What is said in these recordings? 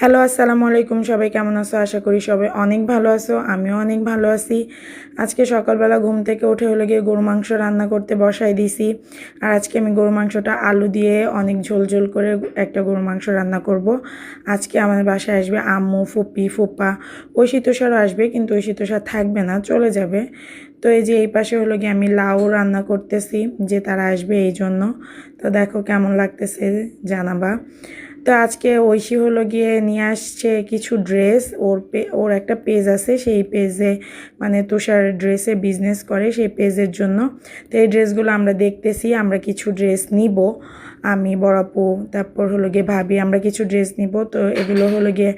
Hello, আসসালামু আলাইকুম। সবাই কেমন আছো? আশা করি সবাই অনেক ভালো আছো। আমিও অনেক ভালো আছি। আজকে সকালবেলা ঘুম থেকে উঠে হলো গিয়ে গরু মাংস রান্না করতে বসাই দিছি। আর আজকে আমি গরু মাংসটা আলু দিয়ে অনেক ঝোল ঝোল করে একটা গরু মাংস রান্না করব। আজকে আমাদের বাসায় আসবে আম্মু, ফুপি, ফুপা, ঐশী তুষারও আসবে, কিন্তু ঐশী তুষার থাকবে না, চলে যাবে। তো এই যে এই পাশে হলো গিয়ে আমি লাউ রান্না করতেছি, যে তারা আসবে এই জন্য। তো দেখো কেমন লাগতেছে জানাবা। তো আজকে ঐশী হলো গিয়ে নিয়ে আসছে কিছু ড্রেস। ওর একটা পেজ আছে, সেই পেজে মানে তুষার ড্রেসে বিজনেস করে, সেই পেজের জন্য। তো এই ড্রেসগুলো আমরা দেখতেছি, আমরা কিছু ড্রেস নিব। আমি বড় আপু, তারপর হলো গিয়ে ভাবি, আমরা কিছু ড্রেস নিব। তো এগুলো হলো গিয়ে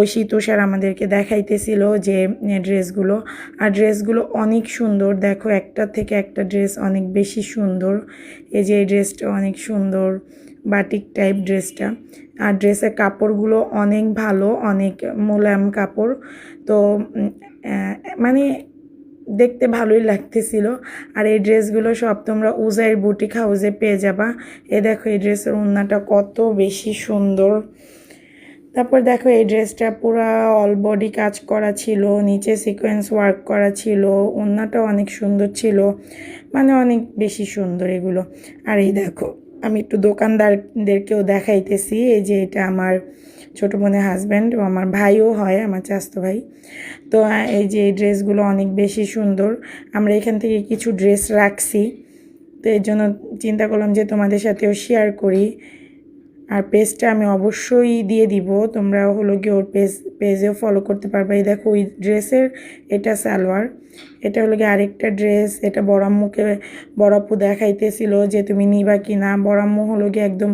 ঐশী তুষার আমাদেরকে দেখাইতেছিল যে ড্রেসগুলো। আর ড্রেসগুলো অনেক সুন্দর, দেখো একটা থেকে একটা ড্রেস অনেক বেশি সুন্দর। এই যে এই ড্রেসটা অনেক সুন্দর, বাটিক টাইপ ড্রেসটা। আর ড্রেসের কাপড়গুলো অনেক ভালো, অনেক মোলায়েম কাপড়। তো মানে দেখতে ভালোই লাগতেছিল। আর এই ড্রেসগুলো সব তোমরা উজাইর বুটিক হাউসে পেয়ে যাবা। এ দেখো এই ড্রেসের ওড়নাটা কত বেশি সুন্দর। তারপর দেখো এই ড্রেসটা পুরা অল বডি কাজ করা ছিল, নিচে সিকোয়েন্স ওয়ার্ক করা ছিল, ওড়নাটাও অনেক সুন্দর ছিল, মানে অনেক বেশি সুন্দর এগুলো। আর এই দেখো আমি একটু দোকানদারদেরকেও দেখাইতেছি। এই যে এটা আমার ছোটো বোনের হাজব্যান্ড, ও আমার ভাইও হয়, আমার চাচাতো ভাই। তো এই যে এই ড্রেসগুলো অনেক বেশি সুন্দর। আমরা এখান থেকে কিছু ড্রেস রাখছি, তো এর জন্য চিন্তা করলাম যে তোমাদের সাথেও শেয়ার করি। আর পেজটা আমি অবশ্যই দিয়ে দিব, তোমরা হলো গিয়ে ওর পেজেও ফলো করতে পারবে। এই দেখো ওই ড্রেসের এটা সালোয়ার, এটা হলো গিয়ে আরেকটা ড্রেস। এটা বড় আম্মুকে বড় আপু দেখাইতেছিল যে তুমি নিবা কি না। বড় আম্মু হলো গিয়ে একদম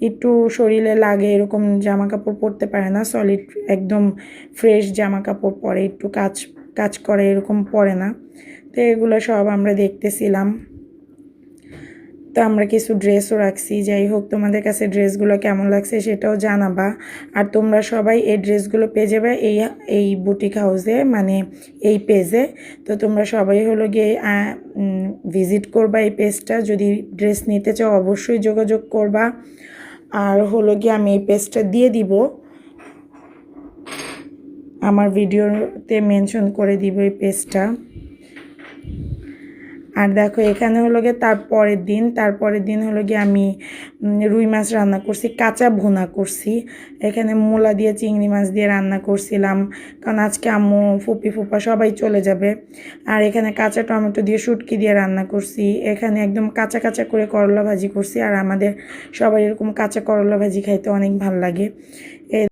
একটু শরীরে লাগে এরকম জামা কাপড় পরতে পারে না, সলিড একদম ফ্রেশ জামা কাপড় পরে, একটু কাজ কাজ করে এরকম পরে না। তো এগুলো সব আমরা দেখতেছিলাম। তো আমরা কিছু ড্রেসও রাখছি। যাই হোক, তোমাদের কাছে ড্রেসগুলো কেমন লাগছে সেটাও জানাবা। আর তোমরা সবাই এই ড্রেসগুলো পেয়ে যাবে এই এই বুটিক হাউসে, মানে এই পেজে। তো তোমরা সবাই হলো গিয়ে ভিজিট করবা এই পেজটা। যদি ড্রেস নিতে চাও অবশ্যই যোগাযোগ করবা। আর হলো গিয়ে আমি এই পেজটা দিয়ে দিব, আমার ভিডিওতে মেনশন করে দিব এই পেজটা। আর দেখো এখানে হলো গিয়ে তারপরের দিন হলো গিয়ে আমি রুই মাছ রান্না করছি, কাঁচা ভুনা করছি। এখানে মূলা দিয়ে চিংড়ি মাছ দিয়ে রান্না করছিলাম, কারণ আজকে আম্মু, ফুপি, ফুপা সবাই চলে যাবে। আর এখানে কাঁচা টমেটো দিয়ে শুটকি দিয়ে রান্না করছি। এখানে একদম কাঁচা কাঁচা করে করলা ভাজি করছি। আর আমাদের সবাই এরকম কাঁচা করলা ভাজি খাইতে অনেক ভালো লাগে।